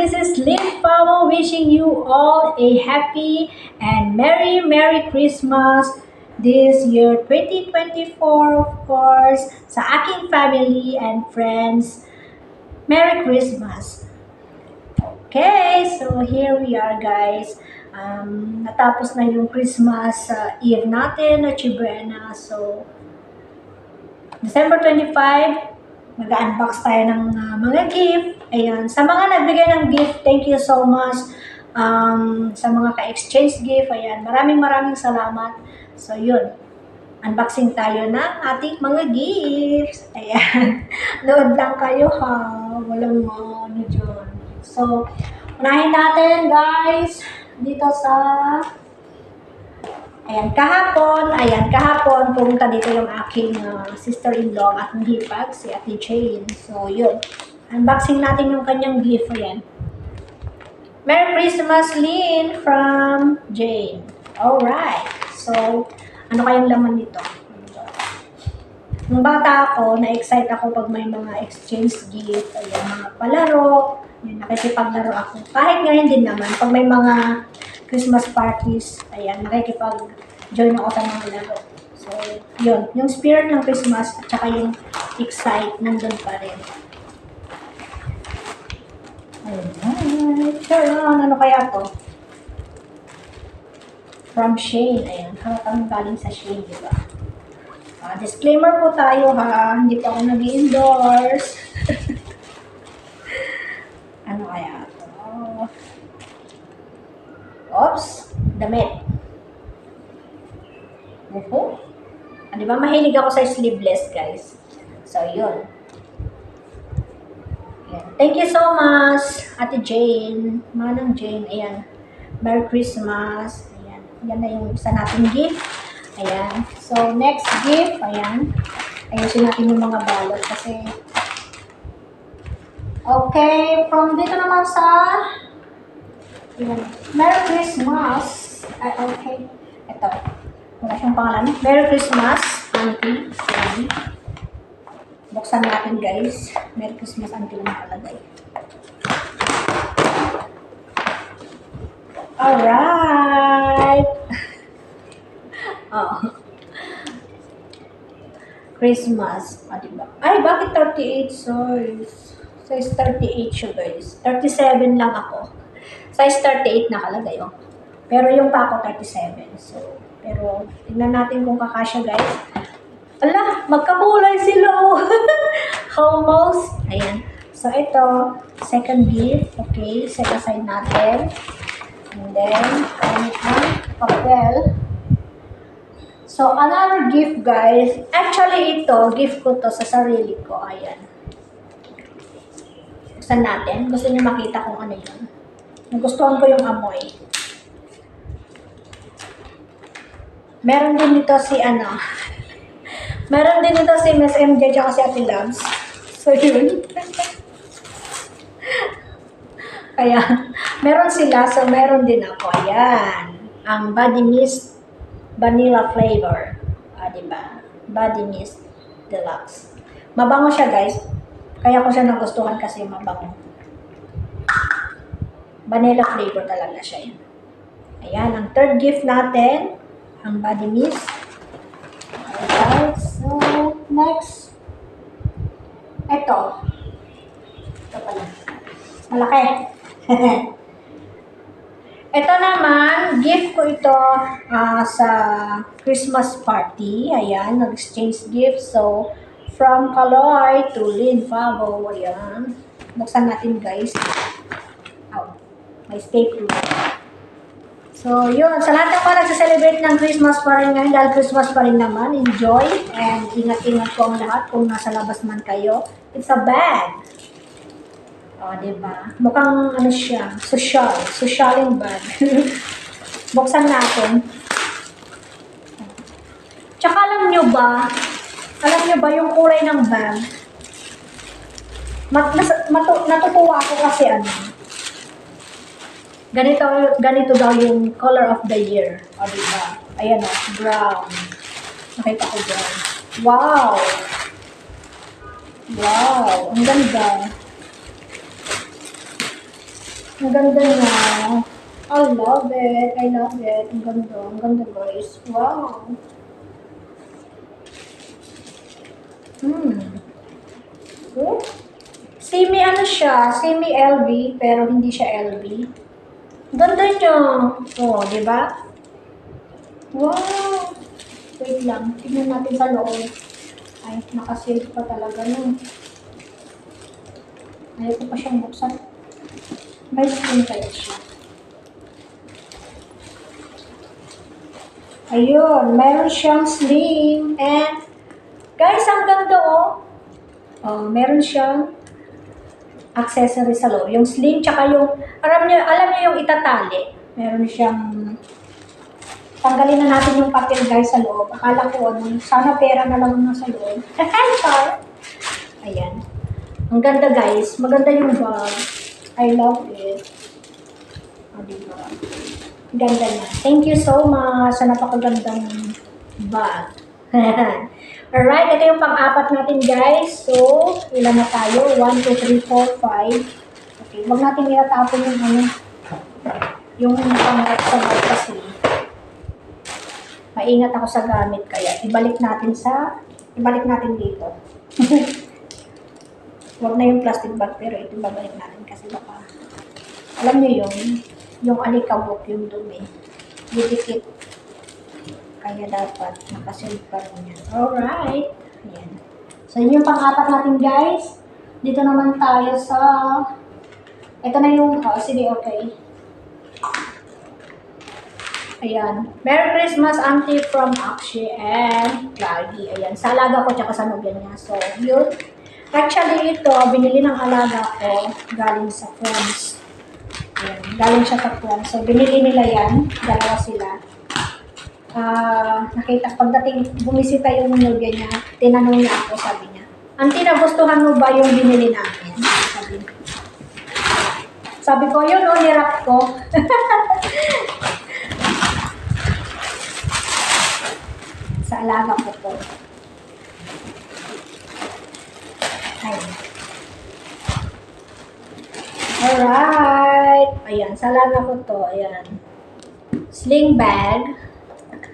This is Lynn Pavo wishing you all a happy and Merry Christmas this year 2024, of course, sa aking family and friends. Merry Christmas! Okay, so here we are, guys. Natapos na yung Christmas Eve natin, Noche Buena. So, December 25, mag-unbox tayo ng mga gift. Ayan. Sa mga nagbigay ng gift, thank you so much. Sa mga ka-exchange gift, ayan. Maraming salamat. So, yun. Unboxing tayo ng ating mga gifts. Ayan. Nood lang kayo, ha. Walang ano dyan. So, unahin natin, guys. Dito sa... Ayan, kahapon, pumunta dito yung aking sister-in-law at hipag, si Ate Jane. So, yun. Unboxing natin yung kanyang gift. Ayan. Merry Christmas, Lynn, from Jane. Alright. So, ano kayang laman nito? Nung bata ako, na-excite ako pag may mga exchange gift. Ayan, mga palaro. Ayan, nakikipaglaro ako. Kahit ngayon din naman, pag may mga Christmas parties, ayan, nakikipag-join ako sa mga laro. So, yun. Yung spirit ng Christmas at saka yung excite, nandun pa rin. Alright. Charon, ano kaya to? From Shane. Ayan, halatang galing sa Shane, di ba? Disclaimer po tayo, ha. Hindi pa ako nag-endorse. Ano kaya to? Oops, damit. Di ba mahilig ako sa sleeveless, guys? So, yun. Ayan. Thank you so much, Ate Jane. Manang Jane, ayan. Merry Christmas. Ayan. Yan na yung isa nating gift. Ayan. So, next gift, ayan. Ayusin natin yung mga balot kasi... Okay, from dito naman sa... Merry Christmas. Ay, okay. Ito. Wala siyang pangalan. Merry Christmas, Auntie. Ayan. Buksan natin, guys. Merry Christmas, Auntie lang nakalagay. Alright. Oh. Christmas. Diba? Ay, bakit 38? Sorry. Size 38 siya, guys. 37 lang ako. Size 38 nakalagay, oh. Pero yung pa ako 37. So, pero tingnan natin kung kakasya, guys. Ala, magkakulay sila, oh. Almost. Ayan. So, ito, second gift. Okay, set aside natin. And then, gamit ng papel. So, another gift, guys. Actually, ito, gift ko to sa sarili ko. Ayan. Buksan natin. Gusto niyo makita kung ano yun. Nagustuhan ko yung amoy. Meron din dito si meron din dito si Miss MJ at si Ate Labs. So, yun. Kaya, meron sila. So, meron din ako. Ayan. Ang Body Mist Vanilla flavor. Diba? Body Mist Deluxe. Mabango siya, guys. Kaya ko siya nagustuhan kasi mabango. Vanilla flavor talaga siya. Ayan, ang third gift natin, ang Body Mist. Alright, so, next. Ito pala. Malaki. Ito naman, gift ko ito sa Christmas party. Ayan, nag-exchange gift. So, from Kaloy to Lynn Pavo. Ayan. Buksan natin, guys. Oh, may stay proof. So, yun. Sa lahat ng mga nagsaselebrate ng Christmas pa rin ngayon, dahil Christmas pa rin naman, enjoy and ingat-ingat po ang lahat kung nasa labas man kayo. It's a bag. O, diba? Mukhang ano siya, socialing bag. Buksan natin. Tsaka alam nyo ba yung kulay ng bag? Natutuwa ako kasi ganito daw yung color of the year. O, diba? Ayan o, brown. Nakita ko brown. Wow! Wow! Ang ganda. Ang ganda niya. I love it. I love it. Ang ganda. Ang ganda, guys. Wow. Oh. Semi ano siya, semi LV, pero hindi siya LV. Ganda niya. Oh, di ba? Wow. Wait lang. Tingnan natin sa loob. Ay, nakasilk pa talaga nun. Ayaw ko pa siyang buksan. May skin kaya siya. Ayun, meron siyang slim and guys, ang ganda oh. Oh, meron siyang accessory sa loob. Yung slim, tsaka yung, alam niyo yung itatali. Meron siyang, tanggalin na natin yung papel guys sa loob. Akala ko, sana pera na lang nasa loob. Char! Ayan. Ang ganda guys. Maganda yung bag. I love it. O, diba? Ganda na. Thank you so much sa napakagandang bag. Alright, ito yung pang-apat natin guys. So, ilan na tayo? 1, 2, 3, 4, 5. Okay, huwag natin itatapon yung yung pangarap sa bag kasi maingat ako sa gamit kaya ibalik natin dito. Huwag na yung plastic bag pero ito babalik natin kasi baka alam niyo yung alikabok, yung dumi, didikit. Kaya dapat nakasilip pa rin yan. Alright. Ayan. So, yun yung pang-apat natin, guys. Dito naman tayo sa... Ito na yung... Oh, sige, okay. Ayan. Merry Christmas, Auntie from Akshay and Lagi. Ayan. Sa alaga ko, tsaka sa nobya niya. So, yun. Actually, ito, binili ng alaga ko galing sa France. Ayan. Galing siya sa France. So, binili nila yan. Dalawa sila. Nakita, pagdating, bumisita yung nobya niya, tinanong niya ako, sabi niya, Auntie, nagustuhan mo ba yung binili namin? Sabi ko, yun o, nirap ko. Sa alaga ko po. Ayun. Alright. Ayan, sa alaga ko to, ayan. Sling bag.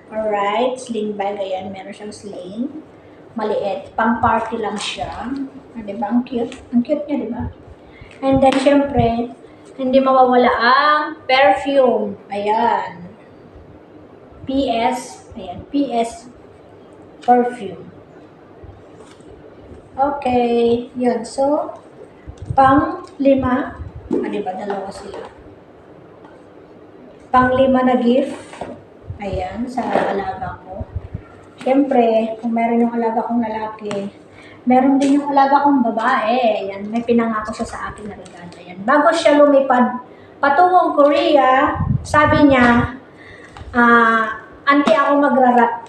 Alright, sling bag, ayan, meron siyang sling. Maliit, pang party lang siya. Diba? Ang cute. Ang cute niya, diba? And then, syempre, hindi mawawala ang perfume. Ayan. PS. Ayan, PS perfume. Okay, yun. So, pang 5. Diba? Dalawa sila. Pang 5 na gift. Ayan, sa alaga ko. Siyempre, kung meron yung alaga kong lalaki, meron din yung alaga kong babae. Ayan, may pinangako siya sa akin na regalo. Ayan, bago siya lumipad patungong Korea, sabi niya, Auntie, ako magra-wrap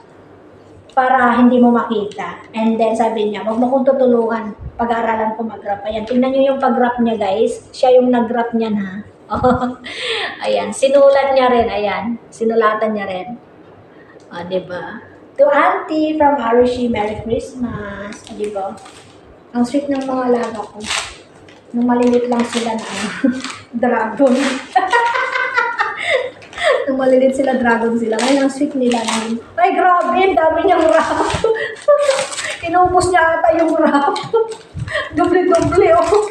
para hindi mo makita. And then sabi niya, wag mo kong tutulungan, pag-aaralan ko mag-wrap. Ayan, tingnan niyo yung pag-wrap niya guys. Siya yung nag-wrap niya na. Ayan, sinulat niya rin, ayan, sinulatan niya rin. Diba? To Auntie from Arushi, Merry Christmas. Diba? Ang sweet ng mga alaga ko. Nung malilit lang sila na dragon. Nung malilit sila, dragon sila. Ngayon, ang sweet nila. Ay, grabe, dami niyang wrap. Inubos niya ata yung wrap. Doble-doble, oh.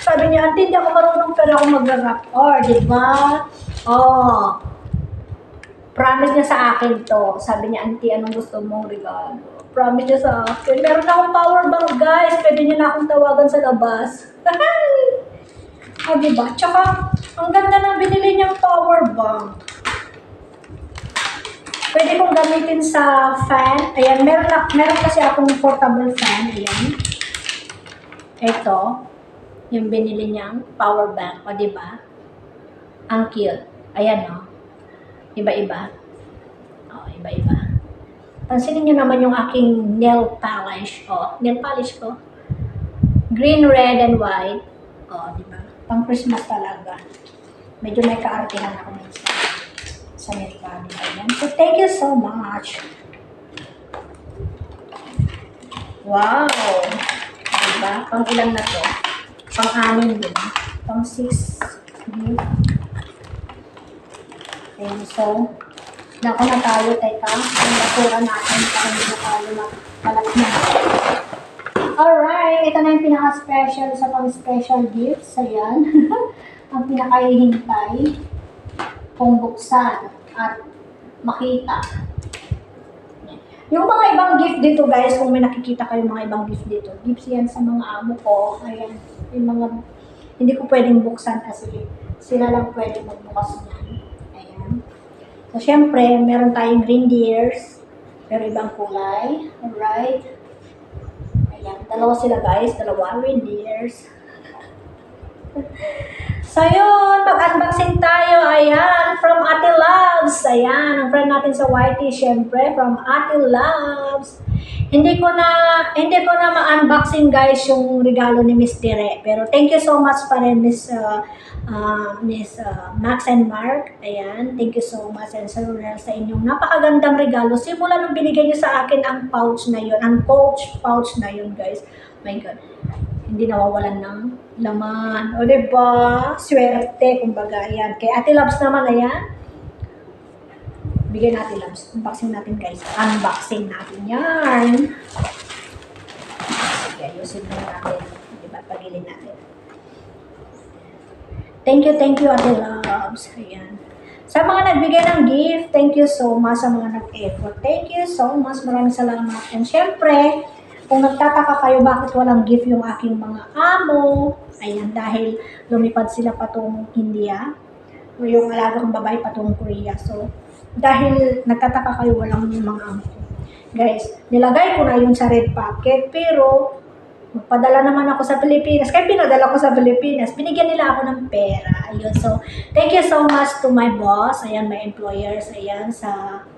Sabi niya, Auntie, hindi ako marunong pero ako mag-wrap. Oh, diba? Oh. Promise niya sa akin to. Sabi niya, Auntie, anong gusto mong regalo? Promise niya sa akin. Meron akong power bank, guys. Pwede niya na akong tawagan sa labas. Diba? Tsaka, ang ganda ng binili niyang power bank. Pwede kong gamitin sa fan. Ayan, meron kasi akong portable fan. Ayan. Ito. Yung binili niyang power bank. O, diba? Ang cute. Ayan, o. Iba-iba. O, iba-iba. Pansinin niyo naman yung aking nail polish. O, nail polish ko. Green, red, and white. O, diba? Pang Christmas talaga. Medyo may kaartihan ako minsan sa nail polish. Ayan. So, thank you so much. Wow! Diba? Pang ilan na to? Pang-anim din. Pang-6. Gift. Ayan, so, naku na tayo, teka. Ang basura natin para hindi na tayo magkalat na. Alright, ito na yung pinaka-special sa pang-special gifts. Ayan. Ang pinakahihintay kung buksan at makita. Yung mga ibang gift dito guys, kung may nakikita kayo mga ibang gift dito, gifts yan sa mga amo ko. Ayan, yung mga hindi ko pwedeng buksan kasi sila lang pwedeng magbukas niyan. Ayan. So, syempre, meron tayong reindeers, pero ibang kulay. Alright. Ayan, dalawa sila guys, dalawa reindeers. So yun, mag-unboxing tayo. Ayan, from Ate Loves. Ayan, ang friend natin sa YT, syempre, from Ate Loves. Hindi ko na ma-unboxing guys yung regalo ni Miss Tere. Pero thank you so much pa rin Miss Max and Mark. Ayan, thank you so much and sa inyong napakagandang regalo. Simula nung binigay niyo sa akin ang pouch na yun, ang pouch na yun guys. My God. Hindi nawawalan ng laman. O diba? Swerte, kumbaga. Ayan. Kay Ate Loves naman, ayan. Bigyan natin, Loves. Unboxing natin, guys. Unboxing natin yan. Sige, ayusin na natin. Diba? Pagilin natin. Thank you, Ate Loves. Ayan. Sa mga nagbigay ng gift, thank you so much sa mga nag-effort. Thank you so much. Maraming salamat. And syempre, kung nagtataka kayo bakit walang gift yung aking mga amo, ayan, dahil lumipad sila patungong India, o yung alagang babae patungong Korea. So, dahil nagtataka kayo walang yung mga amo. Guys, nilagay ko na yun sa red packet, pero magpadala naman ako sa Pilipinas. Kaya pinadala ko sa Pilipinas, binigyan nila ako ng pera. Ayun, so, thank you so much to my boss, ayan, my employers, ayan,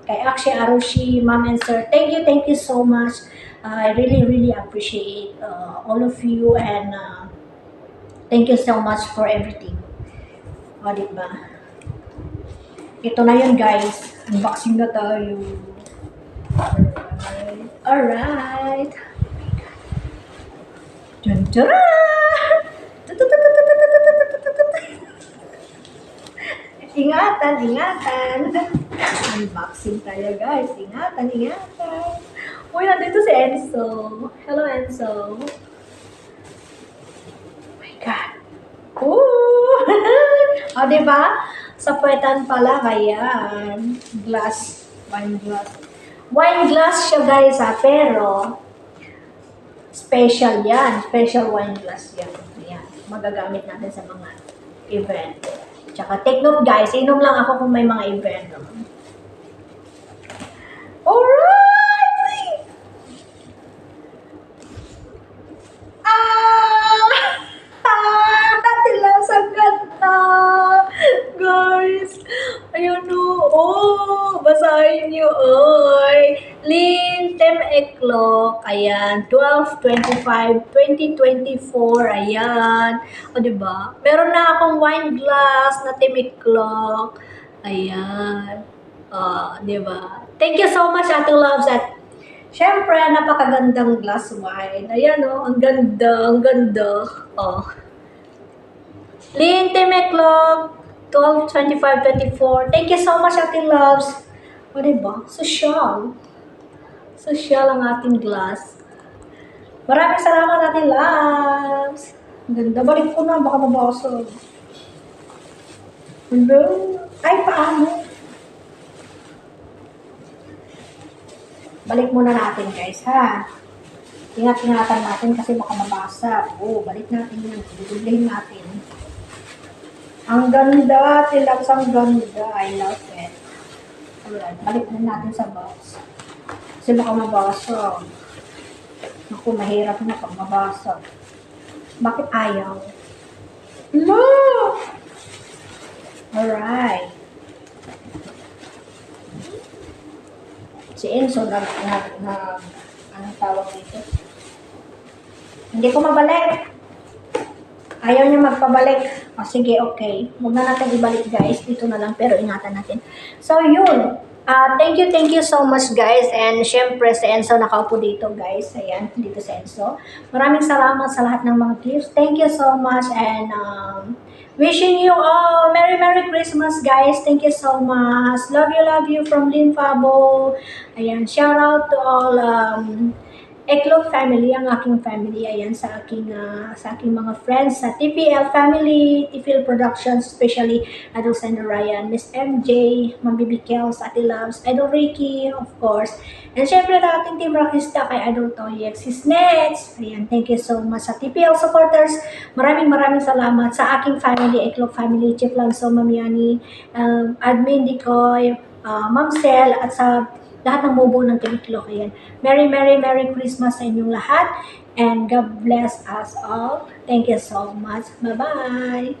kay Akshay Arushi, ma'am and sir. Thank you so much. I really appreciate all of you and thank you so much for everything. O, diba? Ito na yun, guys. Unboxing na tayo. Alright. Dun-dun! Ingatan. Unboxing tayo, guys. Ingatan. Uy, nandito si Enzo. Hello, Enzo. Oh my God. Ooh! O, diba? Sa puwetan pala, ayan. Glass. Wine glass. Wine glass siya, guys, pero special yan. Special wine glass yan. Ayan. Magagamit natin sa mga event. Tsaka, take note, guys. Inom lang ako kung may mga event. Alright! Ang ganda! Guys! Ayun o! Basahin nyo, oy! Lynn Tem Eklok, ayan, 12/25/2024, ayan. O, diba? Meron na akong wine glass na Tem Eklok. Ayan. Diba? Thank you so much, Ate Loves, at syempre, napakagandang glass wine. Ayan o, ang ganda. Lynn Temeklog, 12/25/24. Thank you so much, Ate Loves. O, diba? Social ang ating glass. Maraming salamat, Ate Loves. Ang ganda. Balik ko na, baka mabasag. Hello? Ay, paano? Balik muna natin, guys, ha? Ingat-ingatan natin kasi baka mabasag. Balik natin yan. Dudublehin natin. Ang ganda, Tilaps, ang ganda. I love it. Alright, balik na natin sa box. Kasi baka mabasag. Naku, mahirap na pag mabasag. Bakit ayaw? No! Alright. Si Enzo, anong tawag dito? Hindi ko mabalik. Ayaw niya magpabalik. O, sige, okay. Huwag na natin ibalik, guys. Dito na lang, pero ingatan natin. So, yun. Thank you so much guys. And syempre si Enzo nakaupo dito guys. Ayan, dito si Enzo. Maraming salamat sa lahat ng mga gifts. Thank you so much and wishing you all Merry Christmas guys. Thank you so much. Love you from Lynn Fabo. Ayan, shout out to all Eklog family, ang aking family, ayan, sa aking mga friends sa TPL family, TPL Productions, especially Idol Sender Ryan, Miss MJ, Ma'am Bibi Kels, Ate Loves, Idol Ricky, of course, and syempre na ating Team Rockista kay Idol Toyex, Sis Nets, ayan, thank you so much sa TPL supporters, maraming salamat sa aking family, Eklog family, Chief Lanzo, Ma'am Yani, Admin Dicoy, Ma'am Sel, at sa lahat ng mubo ng Timiklok. Ayan. Merry Christmas sa inyong lahat. And God bless us all. Thank you so much. Bye-bye.